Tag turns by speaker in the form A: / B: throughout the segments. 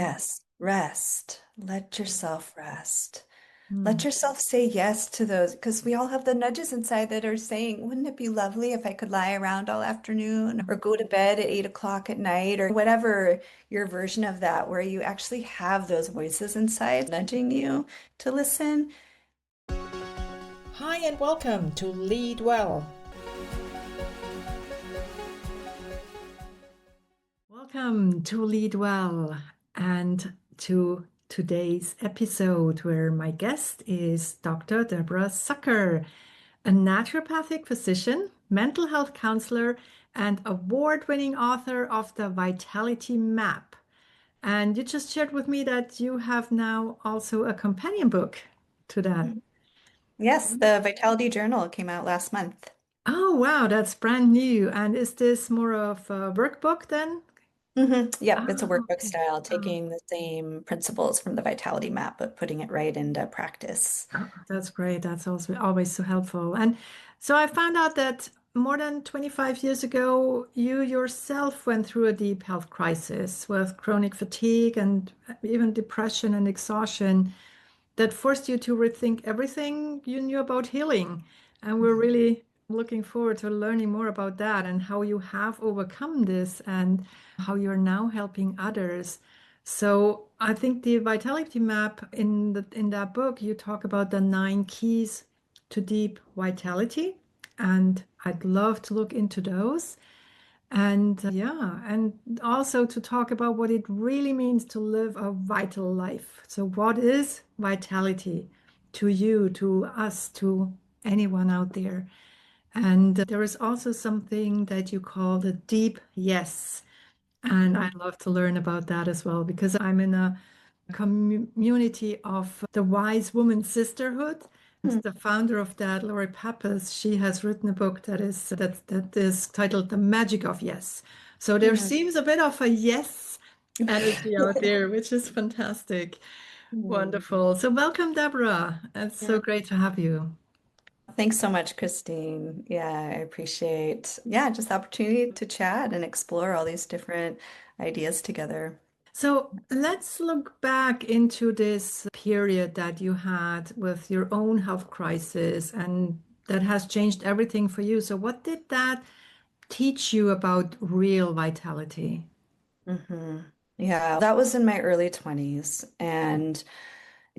A: Yes, rest. Let yourself rest. Let
B: Mm.
A: yourself say yes to those because we all have the nudges inside that are saying, wouldn't it be lovely if I could lie around all afternoon or go to bed at 8 o'clock at night or whatever your version of that, where you actually have those voices inside nudging you to listen.
B: Hi, and welcome to Lead Well. Welcome to Lead Well and to today's episode where my guest is Dr. Deborah Zucker, a naturopathic physician, mental health counselor, and award-winning author of the Vitality Map. And you just shared with me that you have now also a companion book to that.
A: Mhm. Yes, the Vitality Journal came out last month.
B: Oh, wow, that's brand new. And is this more of a workbook then?
A: Yep, it's a
B: Oh,
A: workbook
B: okay.
A: style,
B: Oh,
A: taking the same principles from the Vitality Map, but putting it right into practice.
B: oh, that's great. That's also always so helpful. And so I found out that more than 25 years ago, you yourself went through a deep health crisis with chronic fatigue and even depression and exhaustion that forced you to rethink everything you knew about healing. And we're really looking forward to learning more about that and how you have overcome this and how you're now helping others. So I think the vitality map in that book, you talk about the 9 keys to deep vitality. And I'd love to look into those. And yeah, and also to talk about what it really means to live a vital life. So, what is vitality to you, to us, to anyone out there? And there is also something that you call the deep yes. And
A: Mhm.
B: I'd love to learn about that as well because I'm in a community of the Wise Woman Sisterhood. And the founder of that, Lori Pappas, she has written a book that is titled The Magic of Yes. So there
A: Mhm.
B: seems a bit of a yes energy out there, which is fantastic.
A: Mhm.
B: Wonderful. So welcome, Deborah. It's so
A: Yeah.
B: great to have you.
A: Thanks so much, Christine. Yeah, I appreciate, just the opportunity to chat and explore all these different ideas together.
B: So let's look back into this period that you had with your own health crisis and that has changed everything for you. So what did that teach you about real vitality?
A: hmm Yeah, that was in my early 20s, and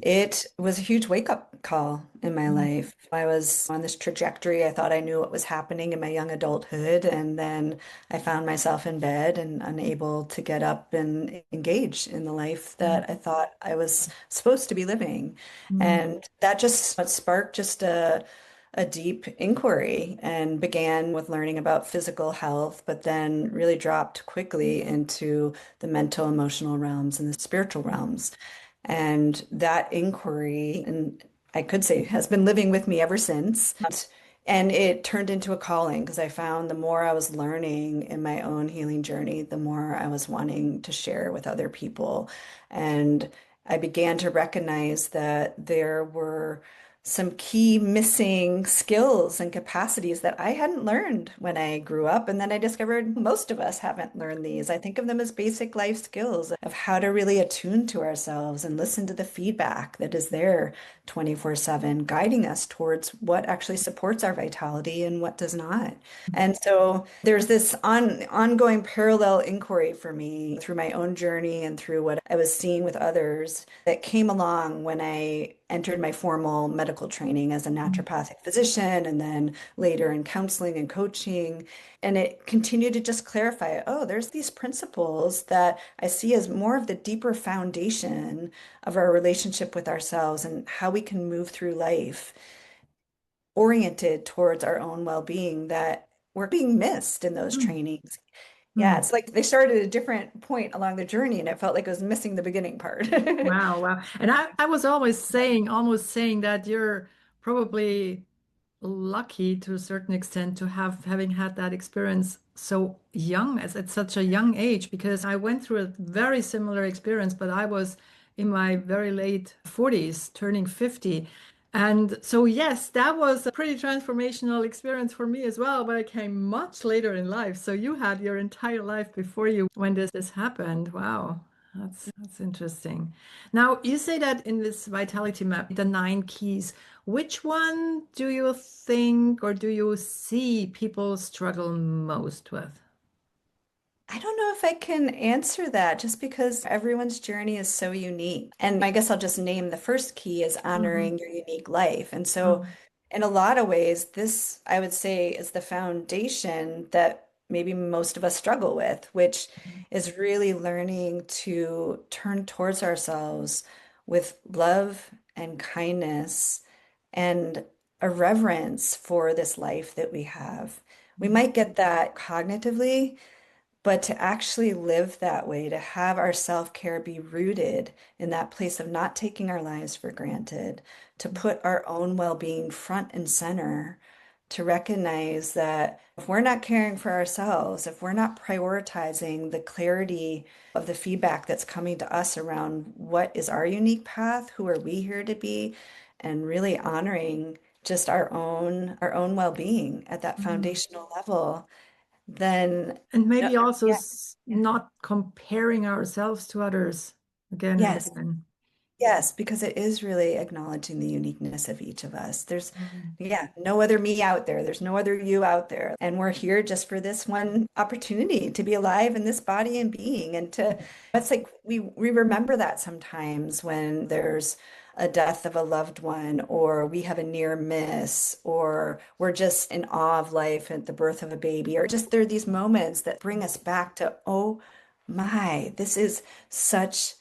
A: it was a huge wake-up call in my
B: Mm,
A: life. I was on this trajectory. I thought I knew what was happening in my young adulthood, and then I found myself in bed and unable to get up and engage in the life
B: mm,
A: that I thought I was supposed to be living.
B: mm,
A: And that just sparked just a deep inquiry and began with learning about physical health, but then really dropped quickly into the mental, emotional realms and the spiritual realms. And that inquiry, and I could say, has been living with me ever since. And it turned into a calling because I found the more I was learning in my own healing journey, the more I was wanting to share with other people. And I began to recognize that there were some key missing skills and capacities that I hadn't learned when I grew up. And then I discovered most of us haven't learned these. I think of them as basic life skills of how to really attune to ourselves and listen to the feedback that is there 24/7, guiding us towards what actually supports our vitality and what does not. And so there's this ongoing parallel inquiry for me through my own journey and through what I was seeing with others that came along when I entered my formal medical training as a
B: mm,
A: naturopathic physician and then later in counseling and coaching. And it continued to just clarify, oh, there's these principles that I see as more of the deeper foundation of our relationship with ourselves and how we can move through life oriented towards our own well-being that were being missed in those
B: mm,
A: trainings. Yeah,
B: mm.
A: it's like they started at a different point along the journey and it felt like it was missing the beginning part.
B: Wow, wow. And I was always saying, almost saying that you're probably lucky to a certain extent to have having had that experience so young as at such a young age because I went through a very similar experience, but I was in my very late 40s, turning 50. And so yes, that was a pretty transformational experience for me as well, but I came much later in life. So you had your entire life before you when this happened. Wow. That's interesting. Now, you say that in this vitality map, the 9 keys, which one do you think or do you see people struggle most with?
A: I don't know if I can answer that just because everyone's journey is so unique. And I guess I'll just name the first key is
B: Hmm.
A: honoring your unique life. And so, in a lot of ways, this I would say is the foundation that maybe most of us struggle with, which is really learning to turn towards ourselves with love and kindness and a reverence for this life that we have. We might get that cognitively. But to actually live that way, to have our self-care be rooted in that place of not taking our lives for granted, to put our own well-being front and center, to recognize that if we're not caring for ourselves, if we're not prioritizing the clarity of the feedback that's coming to us around what is our unique path, who are we here to be, and really honoring just our own well-being at that
B: Mhm.
A: foundational level, then
B: And
A: no,
B: maybe also
A: yeah, yeah.
B: not comparing ourselves to others again and
A: Yes,
B: again.
A: yes, because it is really acknowledging the uniqueness of each of us. There's,
B: Mm.
A: yeah, no other me out there. There's no other you out there. And we're here just for this one opportunity to be alive in this body and being. And it's like we remember that sometimes when there's a death of a loved one, or we have a near miss, or we're just in awe of life at the birth of a baby, or just there are these moments that bring us back to, oh my, this is such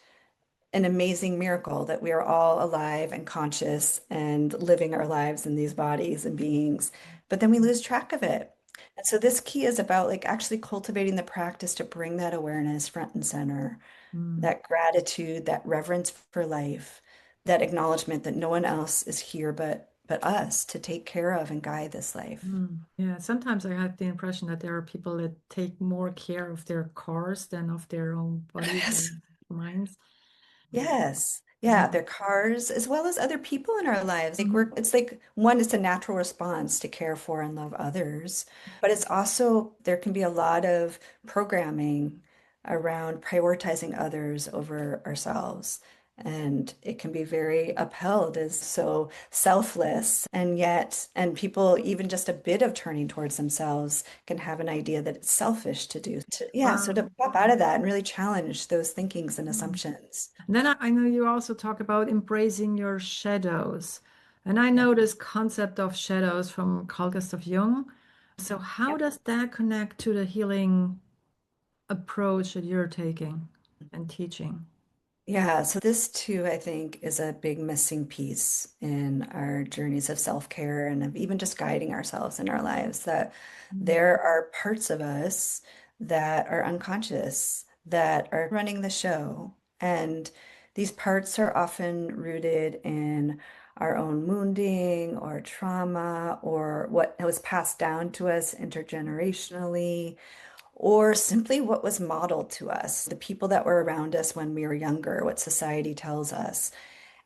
A: an amazing miracle that we are all alive and conscious and living our lives in these bodies and beings, but then we lose track of it. And so this key is about like actually cultivating the practice to bring that awareness front and center,
B: Mm.
A: that gratitude, that reverence for life, that acknowledgement that no one else is here but us to take care of and guide this life.
B: Mm. Yeah, sometimes I have the impression that there are people that take more care of their cars than of their own bodies or
A: Yes.
B: minds.
A: Yes. Yeah,
B: Mm.
A: their cars as well as other people in our lives. Like
B: Mhm.
A: it's like one, it's a natural response to care for and love others, but it's also there can be a lot of programming around prioritizing others over ourselves. And it can be very upheld as so selfless, and yet, and people even just a bit of turning towards themselves can have an idea that it's selfish to do. Yeah, so to
B: Wow.
A: pop out of that and really challenge those thinkings and
B: Mm.
A: assumptions.
B: And then I know you also talk about embracing your shadows. And I
A: Yeah.
B: know this concept of shadows from Carl Gustav Jung. So how
A: Yep.
B: does that connect to the healing approach that you're taking and teaching?
A: Yeah, so this too, I think, is a big missing piece in our journeys of self-care and of even just guiding ourselves in our lives, that
B: Mm.
A: there are parts of us that are unconscious, that are running the show. And these parts are often rooted in our own wounding or trauma or what was passed down to us intergenerationally, or simply what was modeled to us, the people that were around us when we were younger, what society tells us.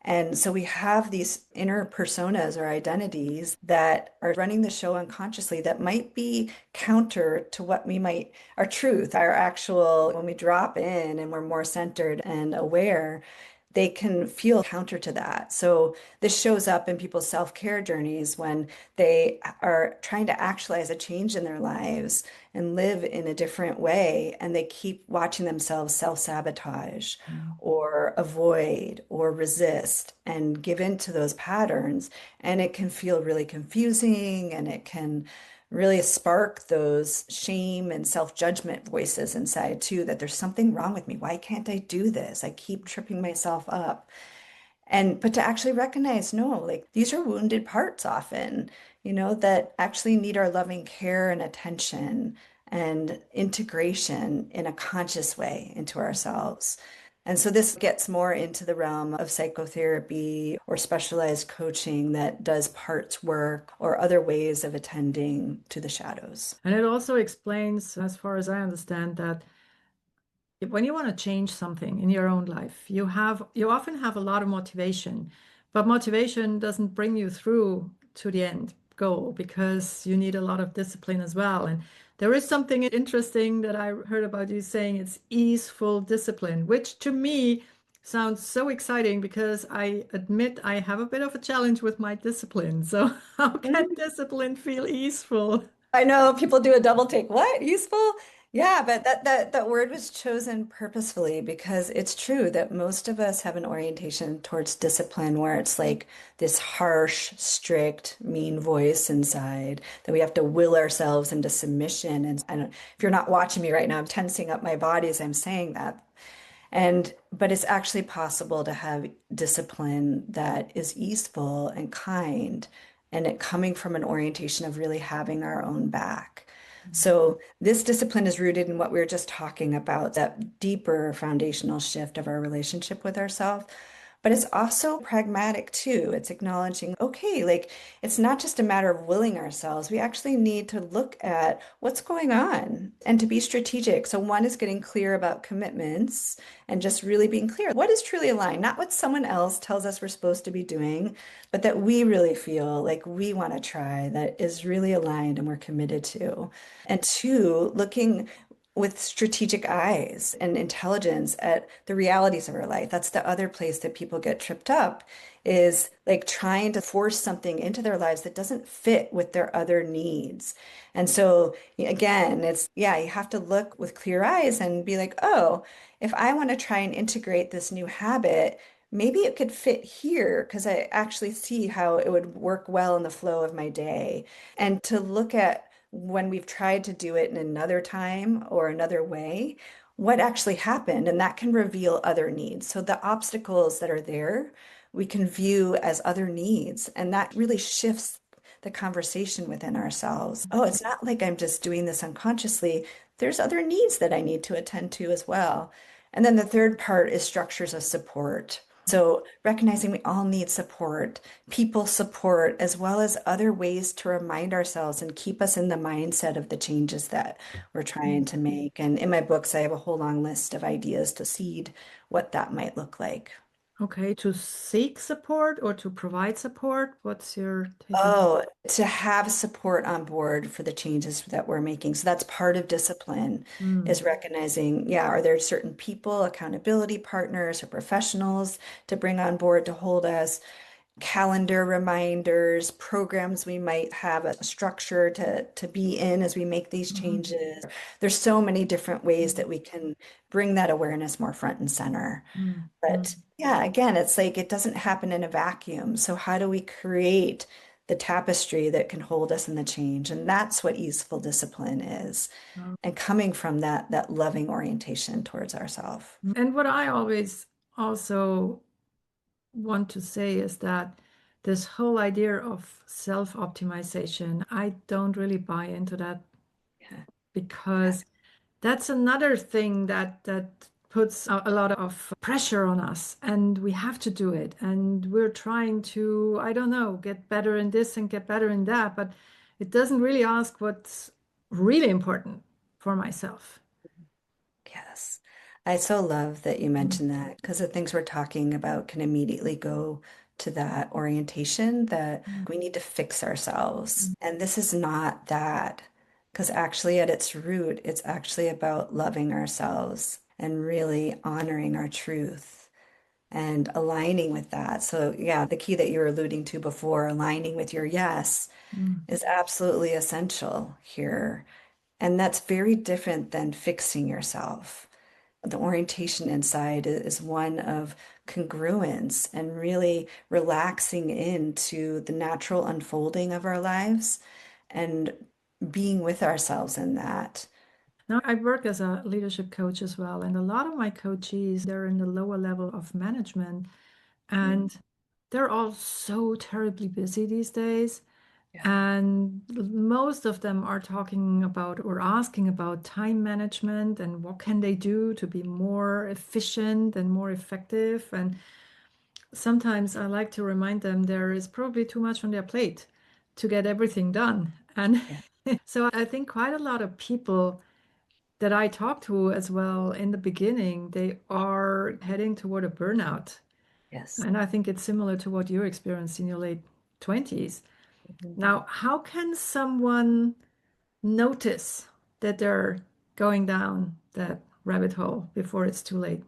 A: And so we have these inner personas or identities that are running the show unconsciously that might be counter to what we might, our truth, our actual, when we drop in and we're more centered and aware, they can feel counter to that. So this shows up in people's self-care journeys when they are trying to actualize a change in their lives and live in a different way, and they keep watching themselves self-sabotage
B: Mm.
A: or avoid or resist and give in to those patterns. And it can feel really confusing, and it can really spark those shame and self-judgment voices inside too, that there's something wrong with me. Why can't I do this? I keep tripping myself up. And but to actually recognize, no, like these are wounded parts often, that actually need our loving care and attention and integration in a conscious way into ourselves. And so this gets more into the realm of psychotherapy or specialized coaching that does parts work or other ways of attending to the shadows.
B: And it also explains, as far as I understand, that when you want to change something in your own life, you often have a lot of motivation, but motivation doesn't bring you through to the end goal because you need a lot of discipline as well. And there is something interesting that I heard about you saying it's easeful discipline, which to me sounds so exciting because I admit I have a bit of a challenge with my discipline. So, how can discipline feel easeful?
A: I know people do a double take. What? Useful? Yeah, but that word was chosen purposefully because it's true that most of us have an orientation towards discipline where it's like this harsh, strict, mean voice inside that we have to will ourselves into submission. And I don't, if you're not watching me right now, I'm tensing up my body as I'm saying that. But it's actually possible to have discipline that is easeful and kind, and it coming from an orientation of really having our own back. So this discipline is rooted in what we were just talking about, that deeper foundational shift of our relationship with ourselves. But it's also pragmatic too. It's acknowledging, okay, like it's not just a matter of willing ourselves. We actually need to look at what's going on and to be strategic. So one is getting clear about commitments and just really being clear. What is truly aligned? Not what someone else tells us we're supposed to be doing, but that we really feel like we want to try, that is really aligned and we're committed to. And two, looking with strategic eyes and intelligence at the realities of our life. That's the other place that people get tripped up is like trying to force something into their lives that doesn't fit with their other needs. And so again, it's yeah, you have to look with clear eyes and be like, oh, if I want to try and integrate this new habit, maybe it could fit here because I actually see how it would work well in the flow of my day. And to look at when we've tried to do it in another time or another way, what actually happened. And that can reveal other needs. So the obstacles that are there, we can view as other needs. And that really shifts the conversation within ourselves. Oh, it's not like I'm just doing this unconsciously. There's other needs that I need to attend to as well. And then the third part is structures of support. So recognizing we all need support, people support, as well as other ways to remind ourselves and keep us in the mindset of the changes that we're trying to make. And in my books, I have a whole long list of ideas to seed what that might look like.
B: Okay, to seek support or to provide support? What's your take on?
A: Oh, to have support on board for the changes that we're making. So that's part of discipline
B: Mm,
A: is recognizing, yeah, are there certain people, accountability partners or professionals to bring on board to hold us? Calendar reminders, programs we might have a structure to be in as we make these
B: mhm,
A: changes. There's so many different ways that we can bring that awareness more front and center.
B: mm,
A: But
B: mm.
A: yeah, again, it's like it doesn't happen in a vacuum. So how do we create the tapestry that can hold us in the change? And that's what easeful discipline is.
B: Oh.
A: And coming from that loving orientation towards ourselves.
B: And what I always also want to say is that this whole idea of self-optimization, I don't really buy into that
A: Yeah. Yeah.
B: because that's another thing that puts a lot of pressure on us, and we have to do it. And we're trying to, I don't know, get better in this and get better in that, but it doesn't really ask what's really important for myself.
A: Yes. I so love that you
B: Mm,
A: mentioned that because the things we're talking about can immediately go to that orientation that
B: mm,
A: we need to fix ourselves.
B: mm.
A: And this is not that, because actually, at its root, it's actually about loving ourselves and really honoring our truth and aligning with that. So, yeah, the key that you were alluding to before, aligning with your yes,
B: Mm.
A: is absolutely essential here. And that's very different than fixing yourself. The orientation inside is one of congruence and really relaxing into the natural unfolding of our lives and being with ourselves in that.
B: Now, I work as a leadership coach as well, and a lot of my coachees, they're in the lower level of management,
A: Mm,
B: and they're all so terribly busy these days.
A: yeah,
B: And most of them are talking about or asking about time management and what can they do to be more efficient and more effective. And sometimes I like to remind them there is probably too much on their plate to get everything done. And
A: yeah,
B: so I think quite a lot of people that I talk to as well in the beginning, they are heading toward a burnout.
A: yes.
B: And I think it's similar to what you experienced in your late 20s.
A: Mhm.
B: Now, how can someone notice? that they're going down that rabbit hole before it's too late.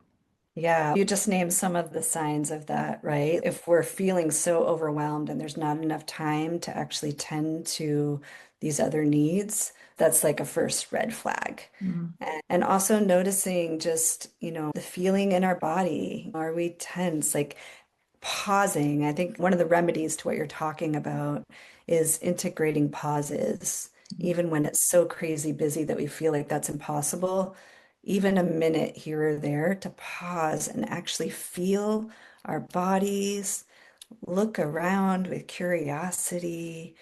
A: Yeah, you just named some of the signs of that, right? If we're feeling so overwhelmed and there's not enough time to actually tend to these other needs, that's like a first red flag.
B: Mm,
A: And also noticing just, the feeling in our body. Are we tense? Like pausing. I think one of the remedies to what you're talking about is integrating pauses,
B: mm,
A: even when it's so crazy busy that we feel like that's impossible. Even a minute here or there to pause and actually feel our bodies, look around with curiosity,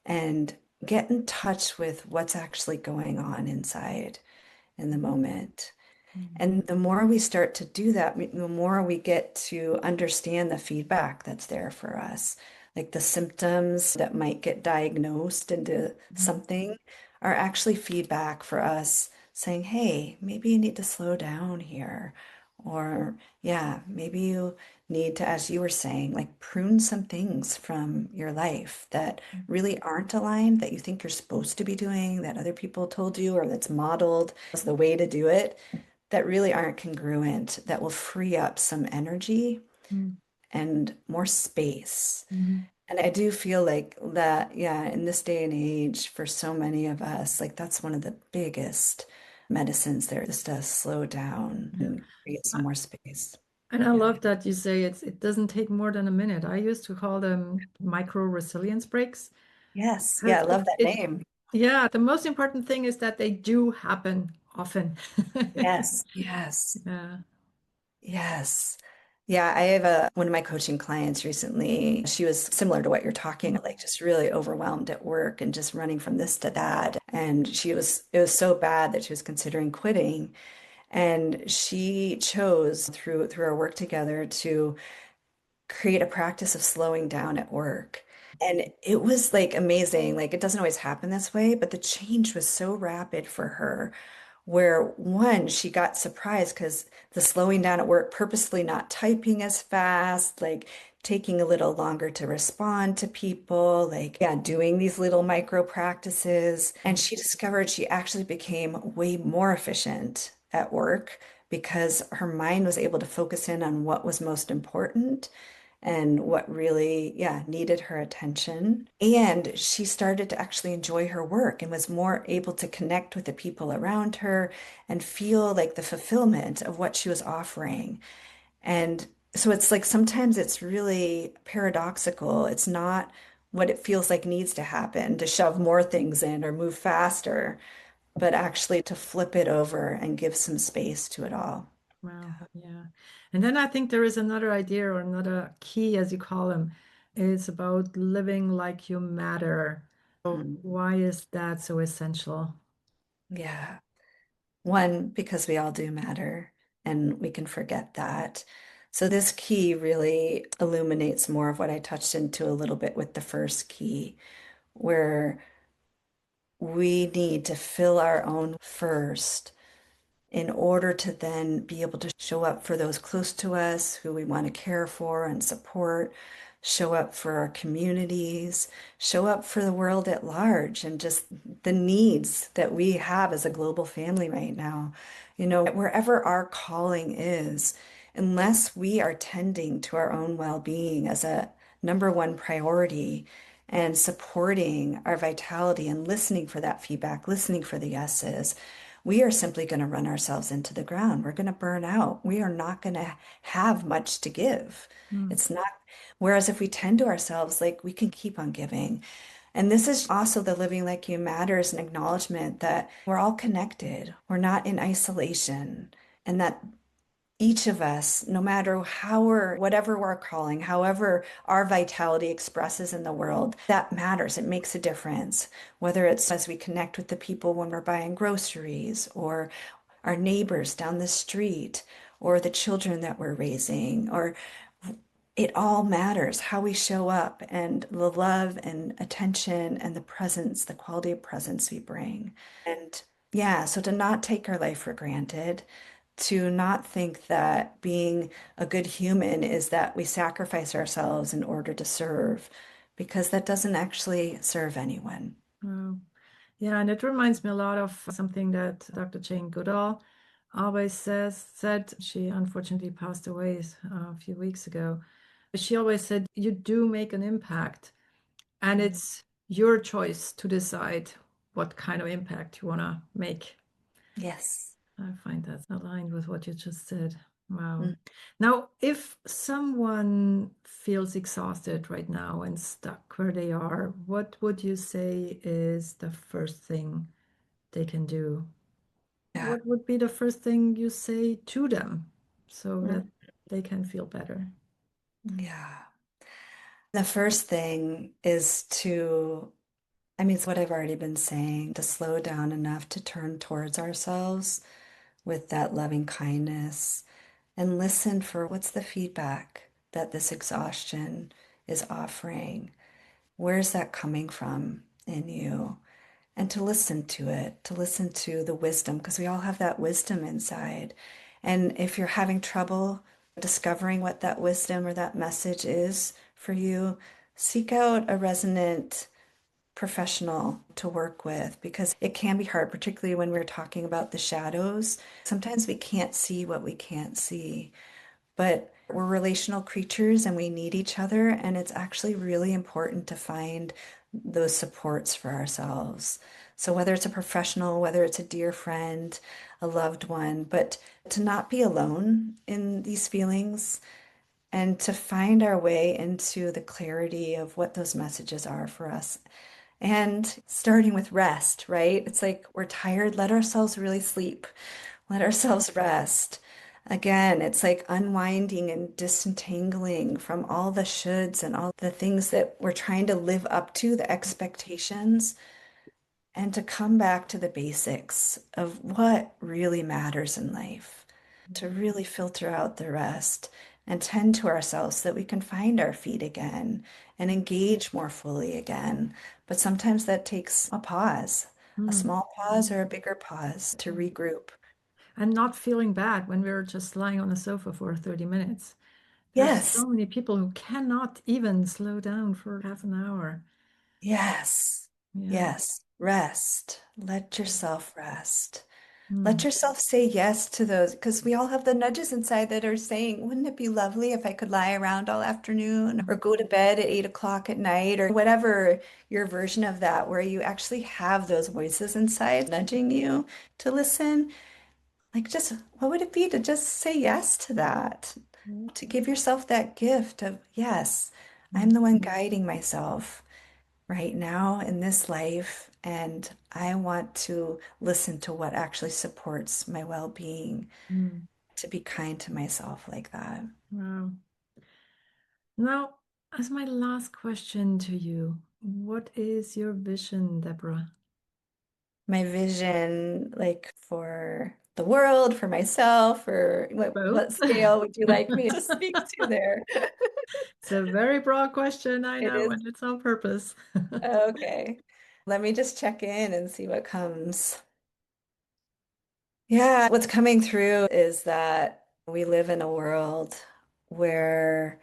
A: and get in touch with what's actually going on inside in the moment.
B: mm,
A: And the more we start to do that, the more we get to understand the feedback that's there for us. Like the symptoms that might get diagnosed into
B: mm,
A: something are actually feedback for us saying, hey, maybe you need to slow down here. Or, yeah, maybe you need to, as you were saying, like prune some things from your life that
B: mm,
A: really aren't aligned, that you think you're supposed to be doing, that other people told you, or that's modeled as the way to do it that really aren't congruent, that will free up some energy
B: mm,
A: and more space.
B: mm.
A: And I do feel like that, yeah, in this day and age, for so many of us, like that's one of the biggest medicines there, just to slow down
B: Yeah.
A: and create some
B: I-
A: more space.
B: And I
A: Yeah.
B: love that you say it doesn't take more than a minute. I used to call them micro resilience breaks
A: Yes. Yeah,
B: because
A: I love that name.
B: yeah, the most important thing is that they do happen often.
A: Yes. Yes.
B: Yeah.
A: Yes. Yeah, I have one of my coaching clients recently. She was similar to what you're talking, like just really overwhelmed at work and just running from this to that. And it was so bad that she was considering quitting. And she chose through our work together to create a practice of slowing down at work. And it was like amazing. Like it doesn't always happen this way, but the change was so rapid for her where one, she got surprised because the slowing down at work, purposely not typing as fast, like taking a little longer to respond to people, like, yeah, doing these little micro practices. And she discovered she actually became way more efficient at work because her mind was able to focus in on what was most important and what really, yeah, needed her attention. And she started to actually enjoy her work and was more able to connect with the people around her and feel like the fulfillment of what she was offering. And so it's like sometimes it's really paradoxical. It's not what it feels like needs to happen to shove more things in or move faster, but actually to flip it over and give some space to it all.
B: Wow. Yeah. And then I think there is another idea or another key, as you call them, is about living like you matter. So
A: Mm.
B: why is that so essential?
A: Yeah. One, because we all do matter, and we can forget that. So this key really illuminates more of what I touched into a little bit with the first key, where we need to fill our own first in order to then be able to show up for those close to us who we want to care for and support, show up for our communities, show up for the world at large, and just the needs that we have as a global family right now. Wherever our calling is, unless we are tending to our own well-being as a number one priority and supporting our vitality and listening for that feedback, listening for the yeses, we are simply going to run ourselves into the ground. We're going to burn out. We are not going to have much to give.
B: Mm,
A: It's not, whereas if we tend to ourselves, like we can keep on giving. And this is also the living like you matters an acknowledgement that we're all connected. We're not in isolation. And that each of us, no matter how whatever we're calling, however our vitality expresses in the world, that matters. It makes a difference. Whether it's as we connect with the people when we're buying groceries, or our neighbors down the street, or the children that we're raising, or it all matters how we show up and the love and attention and the presence, the quality of presence we bring. And yeah, so to not take our life for granted, to not think that being a good human is that we sacrifice ourselves in order to serve, because that doesn't actually serve anyone.
B: wow. Yeah, and it reminds me a lot of something that Dr. Jane Goodall always said. She unfortunately passed away a few weeks ago. She always said, you do make an impact, and
A: Mm.
B: it's your choice to decide what kind of impact you want to make.
A: Yes.
B: I find that aligned with what you just said. Wow.
A: Mm.
B: Now, if someone feels exhausted right now and stuck where they are, what would you say is the first thing they can do?
A: Yeah.
B: What would be the first thing you say to them so that
A: Mm.
B: they can feel better?
A: Yeah. The first thing is to, I mean, it's what I've already been saying, to slow down enough to turn towards ourselves with that loving kindness and listen for what's the feedback that this exhaustion is offering. Where's that coming from in you? And to listen to it, to listen to the wisdom, because we all have that wisdom inside. And if you're having trouble discovering what that wisdom or that message is for you, seek out a resonant professional to work with because it can be hard, particularly when we're talking about the shadows. Sometimes we can't see what we can't see. But we're relational creatures and we need each other. And it's actually really important to find those supports for ourselves. So, whether it's a professional, whether it's a dear friend, a loved one, but to not be alone in these feelings and to find our way into the clarity of what those messages are for us. And starting with rest, right? It's like we're tired, let ourselves really sleep. Let ourselves rest. Again, it's like unwinding and disentangling from all the shoulds and all the things that we're trying to live up to, the expectations, and to come back to the basics of what really matters in life, to really filter out the rest and tend to ourselves so that we can find our feet again and engage more fully again. But sometimes that takes a
B: Hmm.
A: small pause or a bigger pause to regroup.
B: And not feeling bad when we're just lying on the sofa for 30 minutes. There's
A: Yes.
B: so many people who cannot even slow down for half an hour.
A: Yes.
B: Yeah.
A: Yes. Rest. Let yourself rest. Let
B: Hmm.
A: yourself say yes to those because we all have the nudges inside that are saying, wouldn't it be lovely if I could lie around all afternoon or go to bed at 8 o'clock at night or whatever your version of that, where you actually have those voices inside nudging you to listen? Like, just what would it be to just say yes to that? To give yourself that gift of, yes, I'm
B: Hmm.
A: the one guiding myself right now in this life, and I want to listen to what actually supports my well-being,
B: Hmm.
A: to be kind to myself like that.
B: Wow. Now, as my last question to you, what is your vision, Deborah?
A: My vision, like for the world, for myself, or
B: Both.
A: what scale would you like me to speak to there?
B: It's a very broad question, I
A: It
B: know,
A: is
B: and it's on purpose.
A: okay. Let me just check in and see what comes. Yeah, what's coming through is that we live in a world where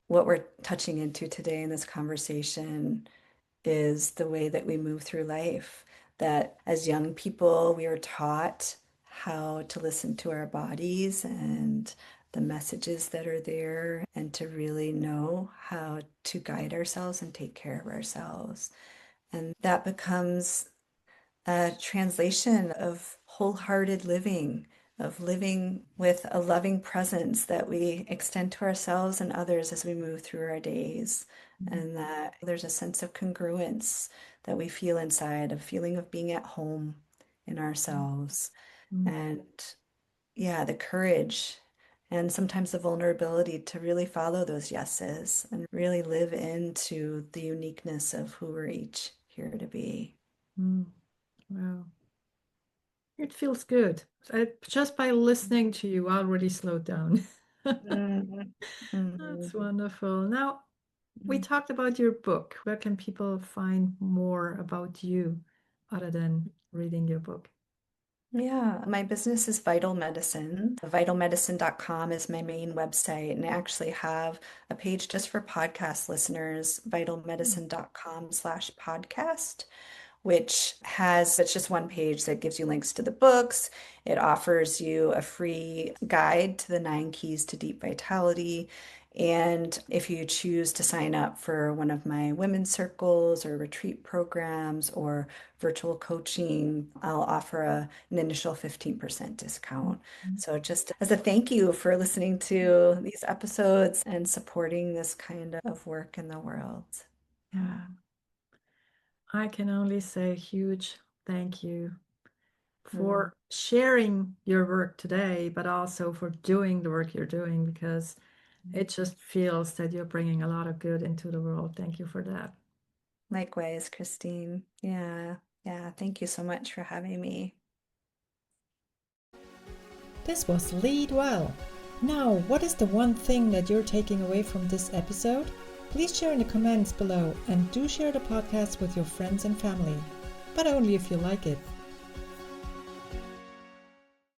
A: what we're touching into today in this conversation is the way that we move through life. That as young people, we are taught how to listen to our bodies and the messages that are there, and to really know how to guide ourselves and take care of ourselves. And that becomes a translation of wholehearted living, of living with a loving presence that we extend to ourselves and others as we move through our days. And that there's a sense of congruence that we feel inside, a feeling of being at home in ourselves.
B: Mm,
A: And yeah, the courage and sometimes the vulnerability to really follow those yeses and really live into the uniqueness of who we're each here to be.
B: mm, wow. It feels good. Just by listening to you, I already slowed down.
A: Mhm.
B: That's
A: Mhm.
B: wonderful. Now, we talked about your book. Where can people find more about you other than reading your book?
A: Yeah, my business is Vital Medicine. Vitalmedicine.com is my main website, and I actually have a page just for podcast listeners,
B: Mm,
A: vitalmedicine.com/podcast, which has, it's just one page that gives you links to the books. It offers you a free guide to the 9 keys to deep vitality. And if you choose to sign up for one of my women's circles or retreat programs or virtual coaching, I'll offer an initial 15% discount. So just as a thank you for listening to these episodes and supporting this kind of work in the world.
B: Yeah, I can only say a huge thank you
A: Mm,
B: for sharing your work today, but also for doing the work you're doing because it just feels that you're bringing a lot of good into the world. Thank you for that.
A: Likewise, Christine. Yeah, yeah. Thank you so much for having me.
B: This was Lead Well. Now, what is the one thing that you're taking away from this episode? Please share in the comments below and do share the podcast with your friends and family, but only if you like it.